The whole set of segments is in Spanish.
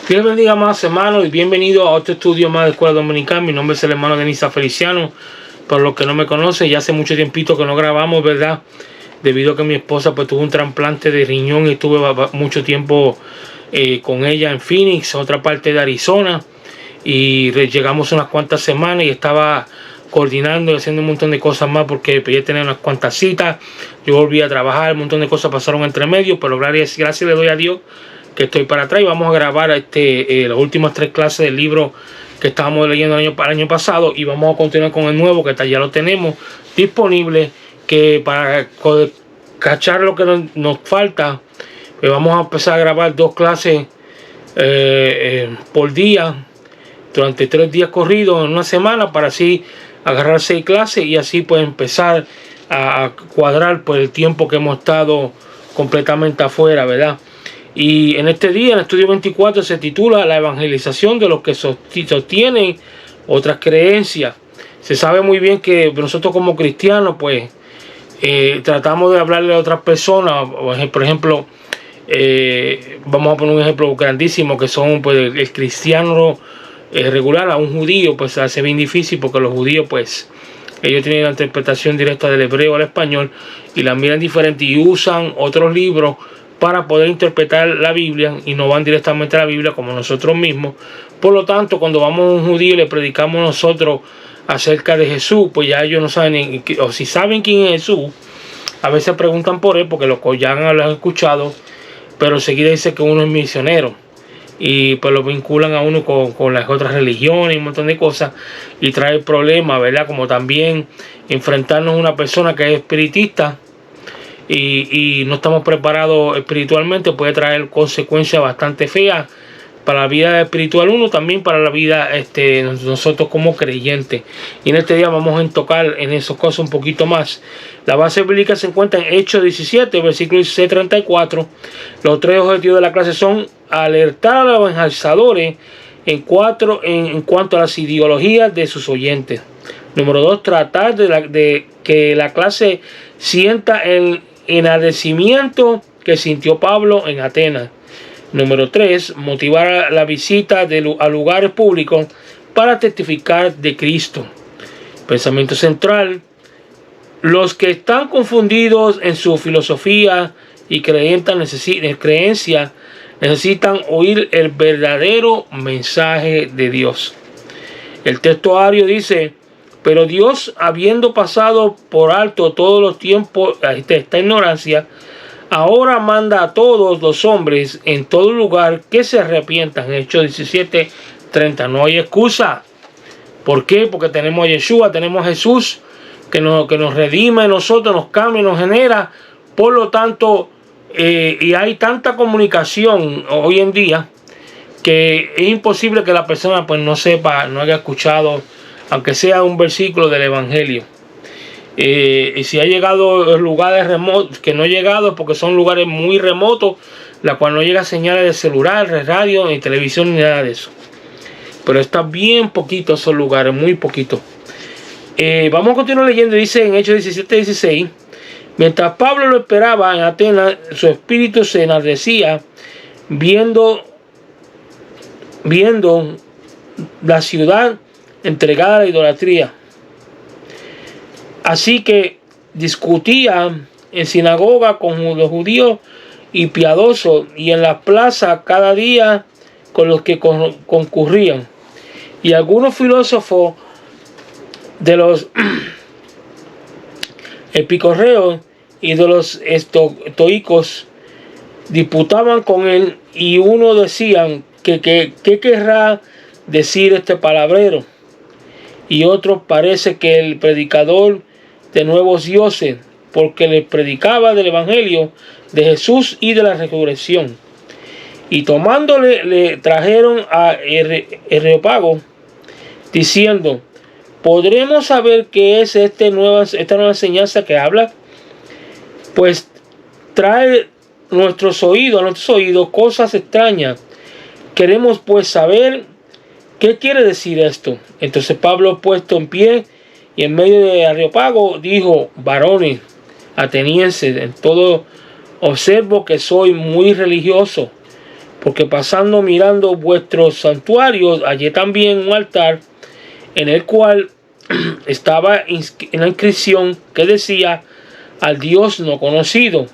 Dios bendiga más, hermanos, y bienvenido a otro estudio más de Escuela Dominical. Mi nombre es el hermano Denisa Feliciano. Por los que no me conocen, ya hace mucho tiempito que no grabamos, ¿verdad? Debido a que mi esposa pues tuvo un trasplante de riñón y estuve mucho tiempo con ella en Phoenix, otra parte de Arizona. Y llegamos unas cuantas semanas y estaba coordinando y haciendo un montón de cosas más porque podía tener unas cuantas citas. Yo volví a trabajar, un montón de cosas pasaron entre medio, pero gracias le doy a Dios que estoy para atrás y vamos a grabar las últimas 3 clases del libro que estábamos leyendo el año pasado, y vamos a continuar con el nuevo que ya lo tenemos disponible, que para cachar lo que nos falta, pues vamos a empezar a grabar 2 clases por día durante 3 días corridos en una semana, para así agarrar 6 clases y así pues empezar a cuadrar por el tiempo que hemos estado completamente afuera, ¿verdad? Y en este día, en el estudio 24, se titula La evangelización de los que sostienen otras creencias. Se sabe muy bien que nosotros como cristianos pues tratamos de hablarle a otras personas. Por ejemplo, vamos a poner un ejemplo grandísimo, que son pues el cristiano regular. A un judío pues se hace bien difícil, porque los judíos pues ellos tienen la interpretación directa del hebreo al español y la miran diferente y usan otros libros para poder interpretar la Biblia, y no van directamente a la Biblia como nosotros mismos. Por lo tanto, cuando vamos a un judío y le predicamos nosotros acerca de Jesús, pues ya ellos no saben, o si saben quién es Jesús, a veces preguntan por él porque ya lo han escuchado, pero enseguida dice que uno es misionero y pues lo vinculan a uno con las otras religiones y un montón de cosas, y trae problemas, ¿verdad? Como también enfrentarnos a una persona que es espiritista y no estamos preparados espiritualmente, puede traer consecuencias bastante feas para la vida espiritual uno, también para la vida nosotros como creyentes. Y en este día vamos a tocar en esas cosas un poquito más. La base bíblica se encuentra en Hechos 17, versículo 16-34. Los 3 objetivos de la clase son alertar a los evangelizadores en cuanto a las ideologías de sus oyentes. Número 2, tratar de que la clase sienta el enardecimiento que sintió Pablo en Atenas. Número 3, motivar la visita a lugares públicos para testificar de Cristo. Pensamiento central: los que están confundidos en su filosofía y creencia necesitan oír el verdadero mensaje de Dios. El texto ario dice: pero Dios, habiendo pasado por alto todos los tiempos esta ignorancia, ahora manda a todos los hombres en todo lugar que se arrepientan. Hechos 17:30. No hay excusa. ¿Por qué? Porque tenemos a Yeshua, tenemos a Jesús que nos redime, nosotros nos cambia, nos genera. Por lo tanto, y hay tanta comunicación hoy en día que es imposible que la persona pues no sepa, no haya escuchado, aunque sea un versículo del Evangelio. Y si ha llegado a lugares remotos, que no ha llegado porque son lugares muy remotos, la cual no llega señales de celular, de radio, ni televisión, ni nada de eso. Pero está bien poquito esos lugares, muy poquito. Vamos a continuar leyendo. Dice en Hechos 17:16: mientras Pablo lo esperaba en Atenas, su espíritu se enardecía viendo la ciudad entregada a la idolatría. Así que discutía en sinagoga con los judíos y piadosos, y en la plaza cada día con los que concurrían. Y algunos filósofos de los epicorreos y de los estoicos disputaban con él, y uno decían que ¿qué querrá decir este palabrero? Y otros: parece que el predicador de nuevos dioses, porque les predicaba del evangelio de Jesús y de la resurrección. Y tomándole, le trajeron a Areópago, diciendo: ¿podremos saber qué es esta nueva enseñanza que habla? Pues trae a nuestros oídos cosas extrañas. Queremos pues saber qué quiere decir esto. Entonces Pablo, puesto en pie y en medio de Areópago, dijo: varones atenienses, en todo observo que soy muy religioso, porque pasando mirando vuestros santuarios, hallé también un altar en el cual estaba en la inscripción que decía: al Dios no conocido,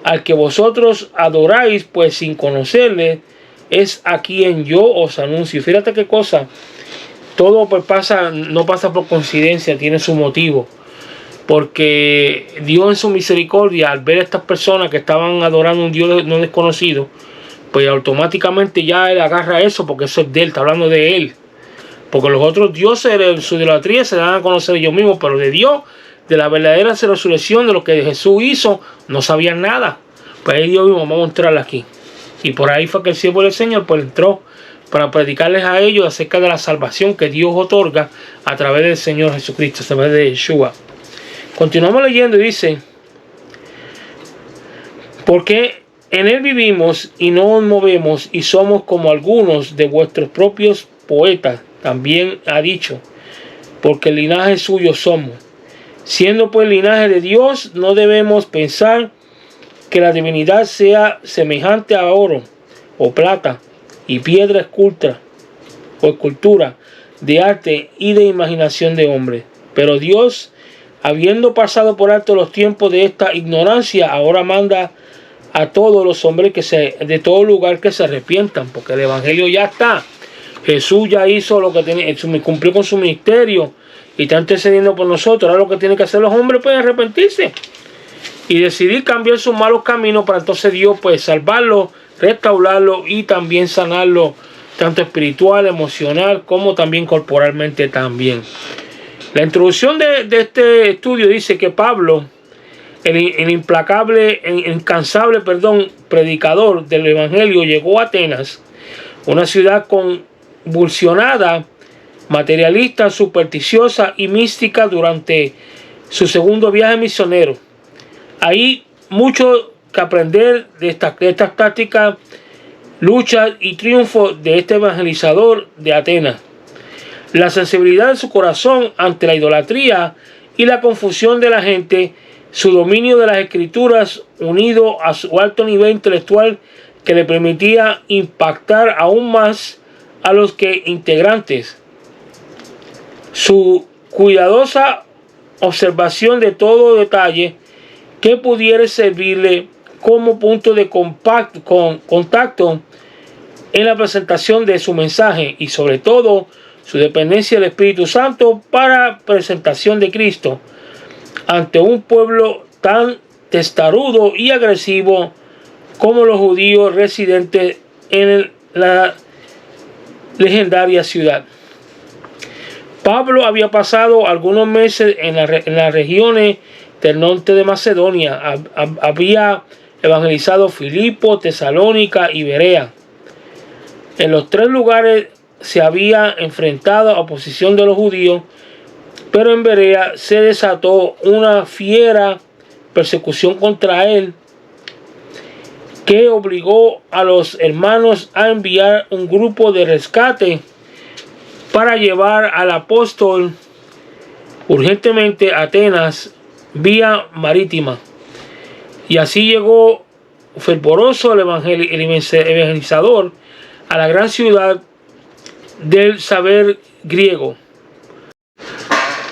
al que vosotros adoráis, pues sin conocerle, es a quien yo os anuncio. Fíjate qué cosa, todo pues no pasa por coincidencia, tiene su motivo. Porque Dios en su misericordia, al ver a estas personas que estaban adorando a un Dios no desconocido, pues automáticamente ya él agarra eso, porque eso es de él, está hablando de él. Porque los otros dioses de su idolatría se dan a conocer ellos mismos, pero de Dios, de la verdadera resurrección, de lo que Jesús hizo, no sabían nada. Pues ahí Dios mismo, vamos a mostrarla aquí. Y por ahí fue que el siervo del Señor pues entró para predicarles a ellos acerca de la salvación que Dios otorga a través del Señor Jesucristo, a través de Yeshua. Continuamos leyendo y dice: porque en él vivimos y no nos movemos y somos como algunos de vuestros propios poetas también ha dicho, porque el linaje suyo somos. Siendo pues linaje de Dios, no debemos pensar que la divinidad sea semejante a oro o plata y piedra escultura de arte y de imaginación de hombre. Pero Dios, habiendo pasado por alto los tiempos de esta ignorancia, ahora manda a todos los hombres de todo lugar que se arrepientan, porque el evangelio ya está. Jesús ya hizo lo que tenía, cumplió con su ministerio y está intercediendo por nosotros. Ahora lo que tienen que hacer los hombres pues arrepentirse y decidir cambiar sus malos caminos, para entonces Dios pues salvarlo, restaurarlo y también sanarlo, tanto espiritual, emocional como también corporalmente también. La introducción de este estudio dice que Pablo, el incansable predicador del evangelio, llegó a Atenas, una ciudad convulsionada, materialista, supersticiosa y mística, durante su segundo viaje misionero. Hay mucho que aprender de estas tácticas, luchas y triunfos de este evangelizador de Atenas. La sensibilidad de su corazón ante la idolatría y la confusión de la gente, su dominio de las escrituras unido a su alto nivel intelectual que le permitía impactar aún más a los que integrantes, su cuidadosa observación de todo detalle que pudiera servirle como punto de contacto en la presentación de su mensaje, y sobre todo su dependencia del Espíritu Santo para presentación de Cristo ante un pueblo tan testarudo y agresivo como los judíos residentes en la legendaria ciudad. Pablo había pasado algunos meses en las regiones del norte de Macedonia. Había evangelizado Filipo, Tesalónica y Berea. En los tres lugares se había enfrentado a oposición de los judíos, pero en Berea se desató una fiera persecución contra él, que obligó a los hermanos a enviar un grupo de rescate para llevar al apóstol urgentemente a Atenas vía marítima. Y así llegó fervoroso el evangelizador a la gran ciudad del saber griego.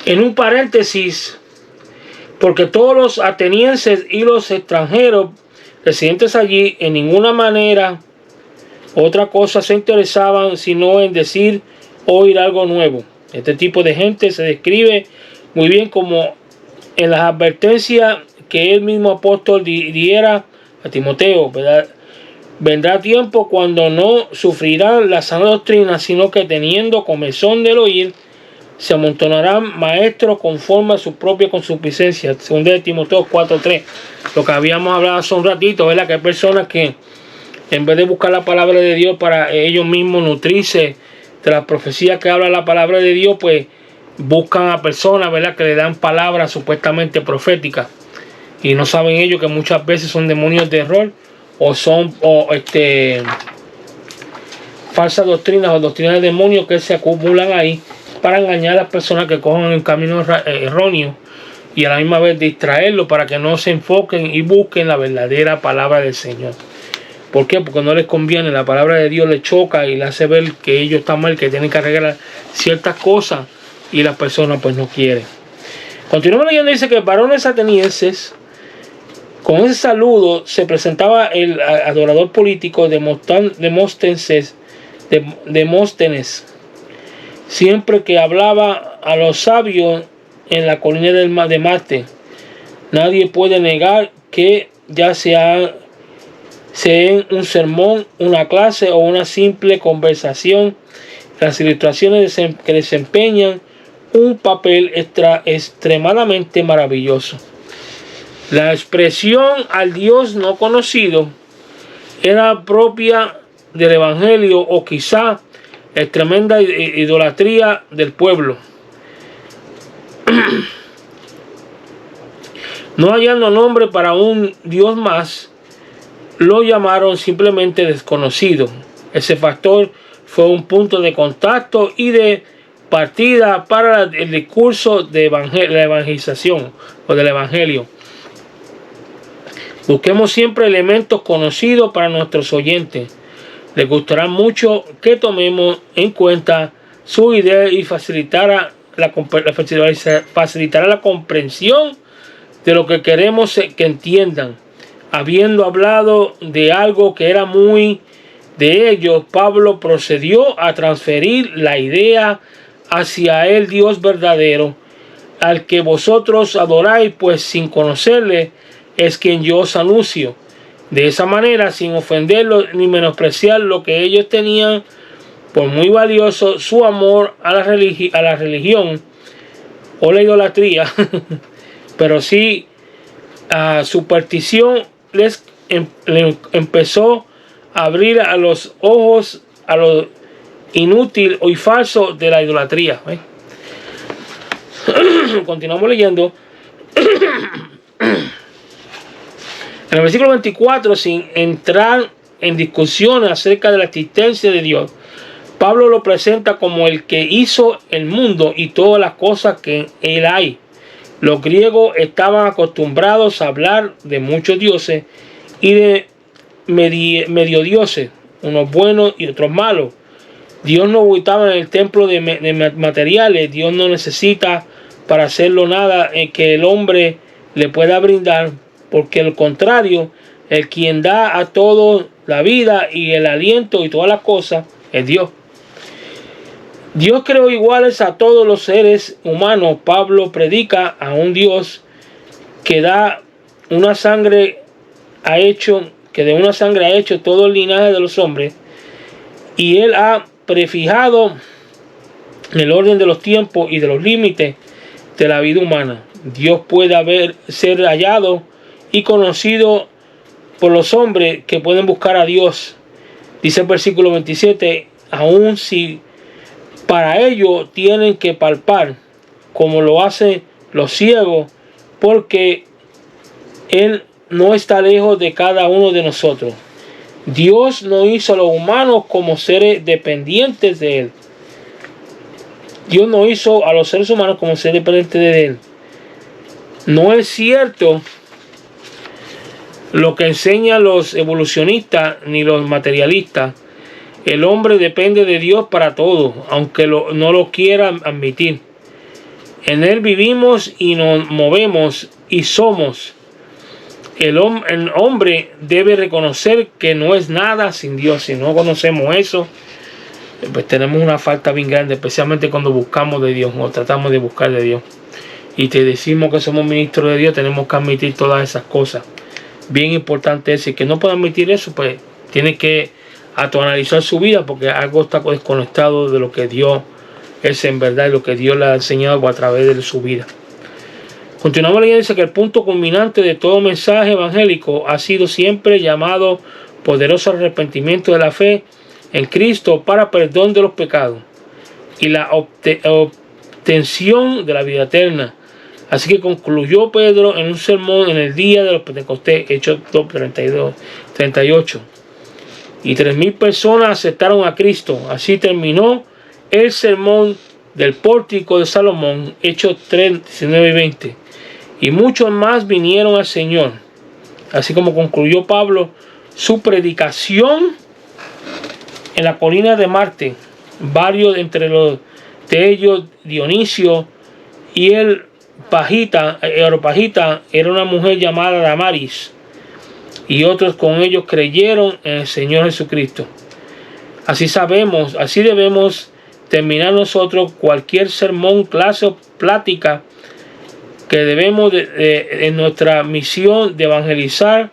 En un paréntesis, porque todos los atenienses y los extranjeros residentes allí en ninguna manera otra cosa se interesaban sino en decir o oír algo nuevo. Este tipo de gente se describe muy bien como en las advertencias que el mismo apóstol diera a Timoteo, ¿verdad? Vendrá tiempo cuando no sufrirán la sana doctrina, sino que teniendo comezón del oír, se amontonarán maestros conforme a su propia concupiscencia. Según de Timoteo 4:3. Lo que habíamos hablado hace un ratito, ¿verdad? Que hay personas que en vez de buscar la palabra de Dios para ellos mismos nutrirse de las profecías que habla la palabra de Dios, pues buscan a personas, ¿verdad?, que le dan palabras supuestamente proféticas, y no saben ellos que muchas veces son demonios de error o son falsas doctrinas o doctrinas de demonios que se acumulan ahí para engañar a las personas que cojan el camino erróneo, y a la misma vez distraerlos para que no se enfoquen y busquen la verdadera palabra del Señor. ¿Por qué? Porque no les conviene, la palabra de Dios les choca y les hace ver que ellos están mal, que tienen que arreglar ciertas cosas y las personas pues no quieren. Continuamos leyendo, dice que varones atenienses, con ese saludo se presentaba el adorador político Demóstenes, siempre que hablaba a los sabios en la colina de Marte. Nadie puede negar que ya sea en un sermón, una clase o una simple conversación, las ilustraciones que desempeñan un papel extremadamente maravilloso. La expresión al Dios no conocido era propia del Evangelio o quizá la tremenda idolatría del pueblo. No hallando nombre para un Dios más, lo llamaron simplemente desconocido. Ese factor fue un punto de contacto y de partida para el discurso de la evangelización o del evangelio. Busquemos siempre elementos conocidos para nuestros oyentes. Les gustará mucho que tomemos en cuenta su idea y facilitará la comprensión de lo que queremos que entiendan. Habiendo hablado de algo que era muy de ellos, Pablo procedió a transferir la idea hacia el Dios verdadero, al que vosotros adoráis, pues sin conocerle es quien yo os anuncio. De esa manera, sin ofenderlos ni menospreciar lo que ellos tenían por muy valioso, su amor a la religión o la idolatría, pero sí a superstición, les empezó a abrir a los ojos a lo inútil y falso de la idolatría. Continuamos leyendo. En el versículo 24, sin entrar en discusiones acerca de la existencia de Dios, Pablo lo presenta como el que hizo el mundo y todas las cosas que en él hay. Los griegos estaban acostumbrados a hablar de muchos dioses y de medio dioses, unos buenos y otros malos. Dios no habitaba en el templo de materiales. Dios no necesita para hacerlo nada que el hombre le pueda brindar, porque al contrario, el quien da a todos la vida y el aliento y todas las cosas es Dios. Dios creó iguales a todos los seres humanos. Pablo predica a un Dios que de una sangre ha hecho todo el linaje de los hombres, y él ha prefijado el orden de los tiempos y de los límites de la vida humana. Dios puede ser hallado y conocido por los hombres que pueden buscar a Dios. Dice el versículo 27, aun si para ello tienen que palpar, como lo hacen los ciegos, porque Él no está lejos de cada uno de nosotros. Dios no hizo a los humanos como seres dependientes de Él. Dios no hizo a los seres humanos como seres dependientes de Él. No es cierto lo que enseñan los evolucionistas ni los materialistas. El hombre depende de Dios para todo, aunque no lo quiera admitir. En Él vivimos y nos movemos y somos. El hombre debe reconocer que no es nada sin Dios. Si no conocemos eso, pues tenemos una falta bien grande, especialmente cuando buscamos de Dios o tratamos de buscar de Dios. Y te decimos que somos ministros de Dios, tenemos que admitir todas esas cosas. Bien importante es, si que no puede admitir eso, pues tiene que autoanalizar su vida, porque algo está desconectado de lo que Dios es en verdad y lo que Dios le ha enseñado a través de su vida. Continuamos leyendo, dice que el punto culminante de todo mensaje evangélico ha sido siempre llamado poderoso arrepentimiento de la fe en Cristo para perdón de los pecados y la obtención de la vida eterna. Así que concluyó Pedro en un sermón en el día de los Pentecostés, Hechos 2:38. Y 3,000 personas aceptaron a Cristo. Así terminó el sermón del pórtico de Salomón, Hechos 3:19-20. Y muchos más vinieron al Señor. Así como concluyó Pablo su predicación en la colina de Marte. Varios entre los de ellos, Dionisio y el Areopagita, era una mujer llamada Damaris, y otros con ellos creyeron en el Señor Jesucristo. Así debemos terminar nosotros cualquier sermón, clase o plática que debemos en nuestra misión de evangelizar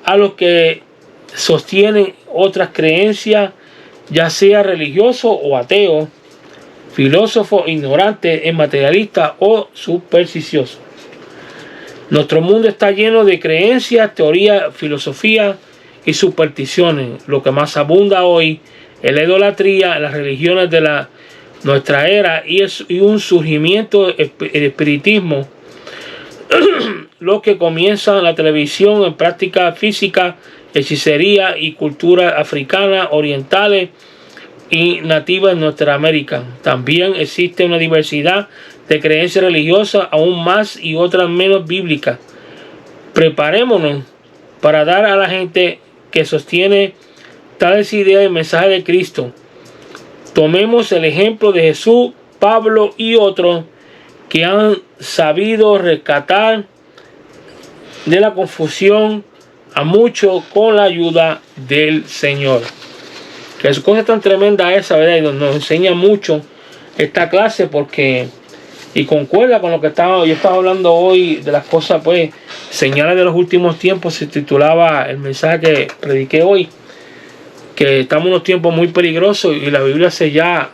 a los que sostienen otras creencias, ya sea religioso o ateo, filósofo, ignorante, materialista o supersticioso. Nuestro mundo está lleno de creencias, teorías, filosofía y supersticiones. Lo que más abunda hoy es la idolatría, las religiones de nuestra era y un surgimiento del espiritismo. Lo que comienza en la televisión, en práctica física, hechicería y cultura africana, orientales y nativas en nuestra América. También existe una diversidad de creencias religiosas, aún más y otras menos bíblicas. Preparémonos para dar a la gente que sostiene tales ideas el mensaje de Cristo. Tomemos el ejemplo de Jesús, Pablo y otros que han sabido rescatar de la confusión a muchos con la ayuda del Señor. Que es cosa tan tremenda esa, ¿verdad? Y nos enseña mucho esta clase, porque y concuerda con lo que yo estaba hablando hoy de las cosas, pues, señales de los últimos tiempos. Se titulaba el mensaje que prediqué hoy, que estamos en unos tiempos muy peligrosos y la Biblia está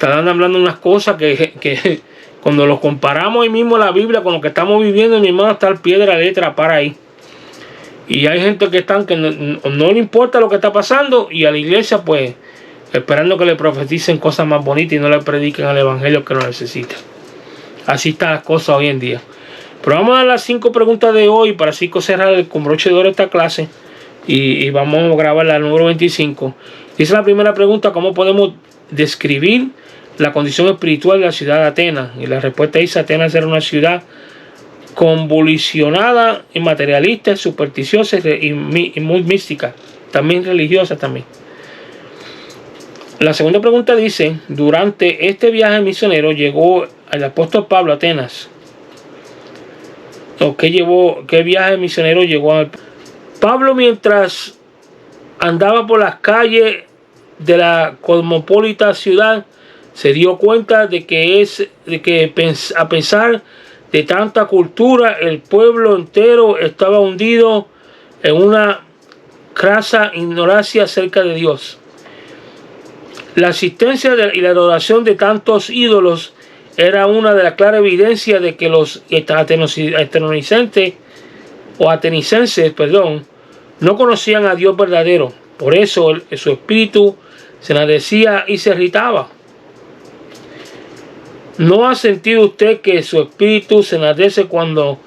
hablando de unas cosas que cuando los comparamos ahí mismo la Biblia con lo que estamos viviendo, mi hermano, está al pie de la letra para ahí. Y hay gente que no le importa lo que está pasando, y a la iglesia pues esperando que le profeticen cosas más bonitas y no le prediquen al evangelio que lo necesita. Así están las cosas hoy en día. Pero vamos a dar las 5 preguntas de hoy para así cerrar con broche de oro esta clase, y vamos a grabar la número 25. Dice la primera pregunta: ¿cómo podemos describir la condición espiritual de la ciudad de Atenas? Y la respuesta dice: Atenas era una ciudad convulsionada y materialista, supersticiosa y muy mística, también religiosa también. La segunda pregunta dice: durante este viaje misionero llegó el apóstol Pablo a Atenas. ¿Qué viaje misionero llegó a Pablo? Mientras andaba por las calles de la cosmopolita ciudad, se dio cuenta de que a pesar de tanta cultura, el pueblo entero estaba hundido en una crasa ignorancia acerca de Dios. La existencia y la adoración de tantos ídolos era una de las claras evidencias de que los atenicenses no conocían a Dios verdadero. Por eso su espíritu se enardecía y se irritaba. ¿No ha sentido usted que su espíritu se enardece cuando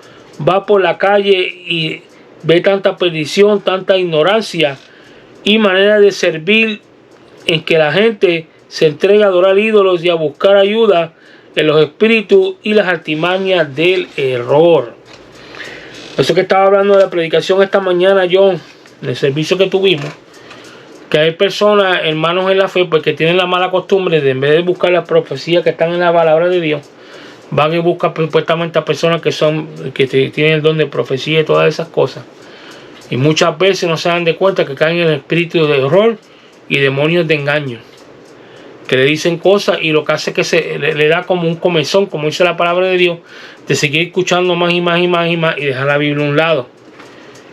va por la calle y ve tanta perdición, tanta ignorancia y manera de servir en que la gente se entrega a adorar ídolos y a buscar ayuda en los espíritus y las artimañas del error? Eso que estaba hablando de la predicación esta mañana yo, en el servicio que tuvimos, que hay personas, hermanos en la fe, pues, que tienen la mala costumbre de, en vez de buscar las profecías que están en la palabra de Dios, van y buscan supuestamente a personas que tienen el don de profecía y todas esas cosas. Y muchas veces no se dan de cuenta que caen en el espíritu de error y demonios de engaño, que le dicen cosas y lo que hace es que le da como un comezón, como dice la palabra de Dios, de seguir escuchando más y más y más y más y dejar la Biblia a un lado.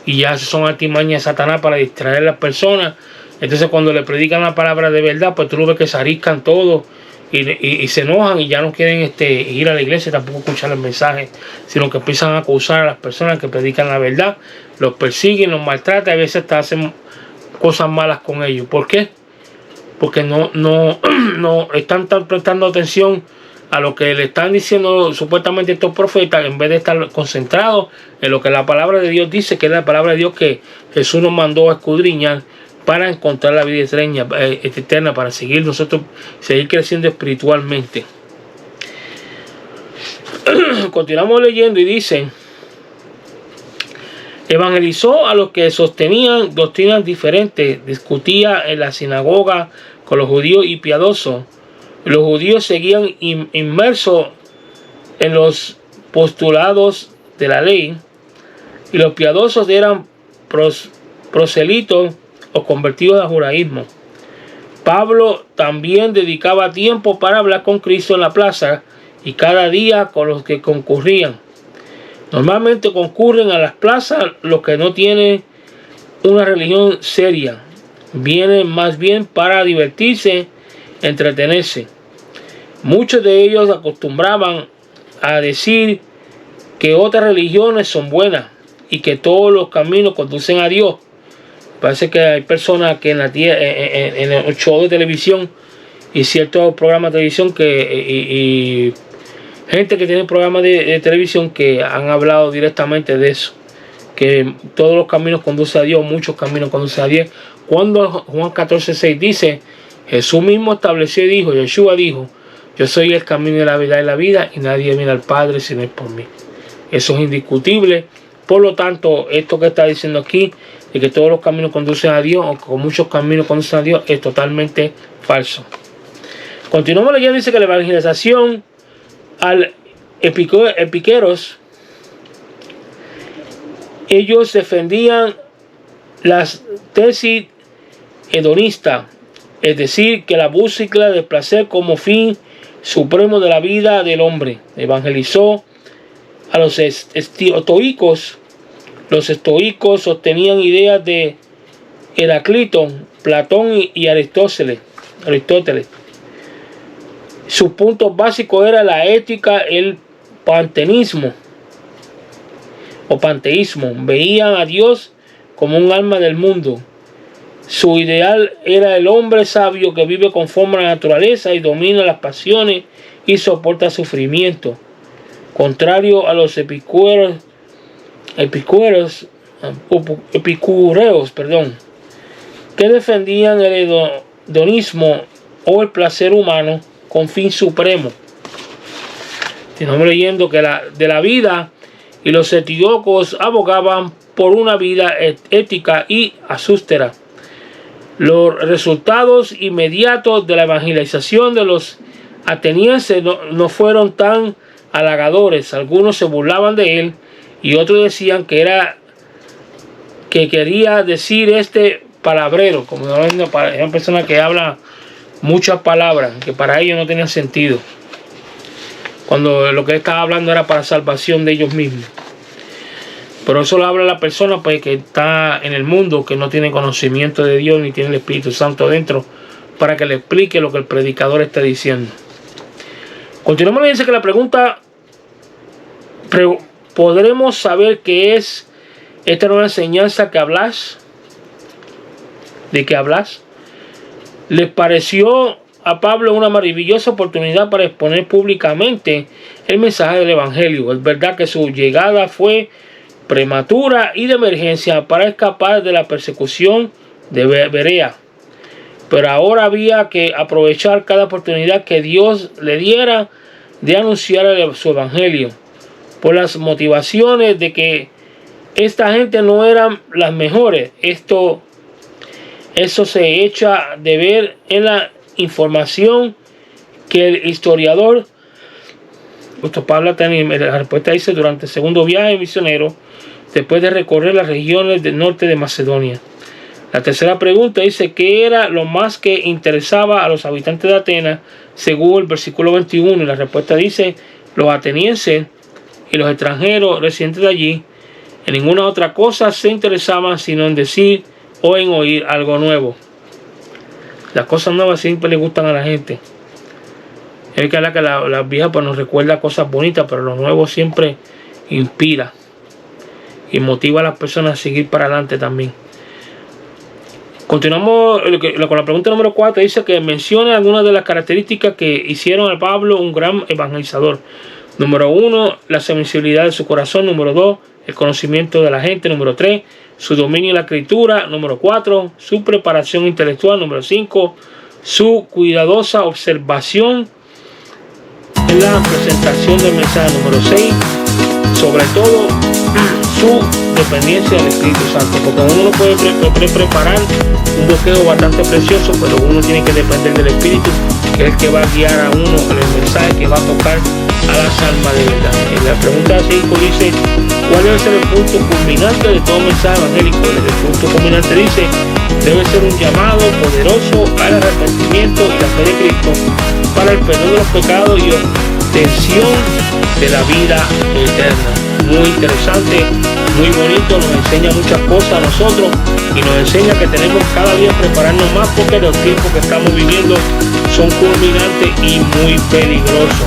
Y ya son artimañas de Satanás para distraer a las personas. Entonces cuando le predican la palabra de verdad, pues tú lo ves que se ariscan todos y se enojan y ya no quieren ir a la iglesia, tampoco escuchar el mensaje, sino que empiezan a acusar a las personas que predican la verdad, los persiguen, los maltratan, a veces hasta hacen cosas malas con ellos. ¿Por qué? Porque no están prestando atención a lo que le están diciendo supuestamente estos profetas, en vez de estar concentrados en lo que la palabra de Dios dice, que es la palabra de Dios que Jesús nos mandó a escudriñar para encontrar la vida eterna, para seguir creciendo espiritualmente. Continuamos leyendo y dice: Evangelizó a los que sostenían doctrinas diferentes, discutía en la sinagoga con los judíos y piadosos. Los judíos seguían inmersos en los postulados de la ley y los piadosos eran proselitos o convertidos al judaísmo. Pablo también dedicaba tiempo para hablar con Cristo en la plaza y cada día con los que concurrían. Normalmente concurren a las plazas los que no tienen una religión seria. Vienen más bien para divertirse, entretenerse. Muchos de ellos acostumbraban a decir que otras religiones son buenas y que todos los caminos conducen a Dios. Parece que hay personas que en el show de televisión y ciertos programas de televisión y gente que tiene programas de televisión que han hablado directamente de eso, que todos los caminos conducen a Dios, muchos caminos conducen a Dios. Cuando Juan 14:6 dice, Jesús mismo estableció y dijo, Yeshua dijo, yo soy el camino de la verdad y la vida y nadie viene al Padre si no es por mí. Eso es indiscutible. Por lo tanto, esto que está diciendo aquí, de que todos los caminos conducen a Dios, o que muchos caminos conducen a Dios, es totalmente falso. Continuamos leyendo, dice que la evangelización al epiqueros, ellos defendían las tesis hedonistas, es decir, que la búsqueda del placer como fin supremo de la vida del hombre. Evangelizó a los estoicos. Los estoicos sostenían ideas de Heráclito, Platón y Aristóteles. Sus puntos básicos eran la ética, el panteísmo. Veían a Dios como un alma del mundo. Su ideal era el hombre sabio que vive conforme a la naturaleza y domina las pasiones y soporta sufrimiento. Contrario a los epicureos, que defendían el hedonismo o el placer humano con fin supremo. Estamos leyendo que de la vida, y los etíopes abogaban por una vida ética y austera. Los resultados inmediatos de la evangelización de los atenienses no fueron tan halagadores. Algunos se burlaban de él y otros decían que quería decir palabrero, como una persona que habla muchas palabras que para ellos no tenían sentido, cuando lo que él estaba hablando era para salvación de ellos mismos. Pero eso lo habla la persona pues, que está en el mundo, que no tiene conocimiento de Dios ni tiene el Espíritu Santo dentro para que le explique lo que el predicador está diciendo. Continuamos, dice que la pregunta, ¿podremos saber qué es esta nueva enseñanza que hablas? ¿De qué hablas? Les pareció a Pablo una maravillosa oportunidad para exponer públicamente el mensaje del Evangelio. Es verdad que su llegada fue prematura y de emergencia para escapar de la persecución de Berea. Pero ahora había que aprovechar cada oportunidad que Dios le diera de anunciar su Evangelio. Por las motivaciones de que esta gente no eran las mejores. Eso se echa de ver en la información que el historiador Pablo la respuesta dice durante el segundo viaje misionero después de recorrer las regiones del norte de Macedonia. La tercera pregunta dice ¿qué era lo más que interesaba a los habitantes de Atenas según el versículo 21? Y la respuesta dice los atenienses y los extranjeros residentes de allí en ninguna otra cosa se interesaban sino en decir o en oír algo nuevo. Las cosas nuevas siempre le gustan a la gente. Es que las viejas pues, nos recuerda cosas bonitas, pero lo nuevo siempre inspira y motiva a las personas a seguir para adelante también. Continuamos con la pregunta número 4. Dice que menciona algunas de las características que hicieron a Pablo un gran evangelizador. Número 1, la sensibilidad de su corazón. Número 2, el conocimiento de la gente. Número 3, su dominio en la escritura. Número 4, su preparación intelectual. Número 5, su cuidadosa observación en la presentación del mensaje. Número 6, sobre todo, su dependencia del Espíritu Santo, porque uno no puede preparar un bosquejo bastante precioso, pero uno tiene que depender del Espíritu, que es el que va a guiar a uno en el mensaje que va a tocar a las almas de verdad. En la pregunta 5 dice, ¿cuál debe ser el punto culminante de todo mensaje evangélico? El punto culminante dice, debe ser un llamado poderoso al arrepentimiento y la fe de Cristo para el perdón de los pecados y obtención de la vida eterna. Muy interesante, muy bonito, nos enseña muchas cosas a nosotros y nos enseña que tenemos cada día prepararnos más, porque los tiempos que estamos viviendo son culminantes y muy peligrosos.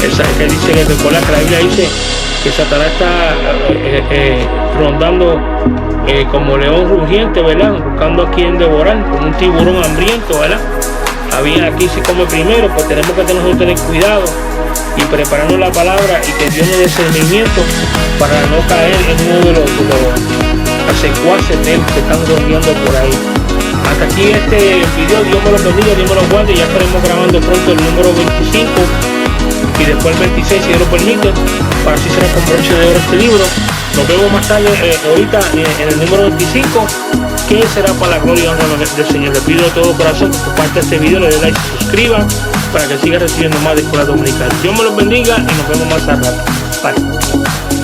Esa que dice que recordar que la Biblia dice que Satanás está rondando como león rugiente, ¿verdad? Buscando a quien devorar, como un tiburón hambriento, ¿verdad? Había aquí se come primero, pues tenemos que tener cuidado y prepararnos la palabra y que Dios nos dé discernimiento para no caer en uno de los secuaces de él que están rodeando por ahí. Hasta aquí este video, Dios me lo bendiga, Dios me lo guarde, ya estaremos grabando pronto el número 25 y después el 26 si Dios lo permite, para así será con broche de oro este libro. Nos vemos más tarde, ahorita en el número 25, que será para la gloria y honra del Señor. Le pido de todo corazón que comparte este video, le dé like y se suscriba para que siga recibiendo más de Escuela Dominical. Dios me los bendiga y nos vemos más tarde. Bye.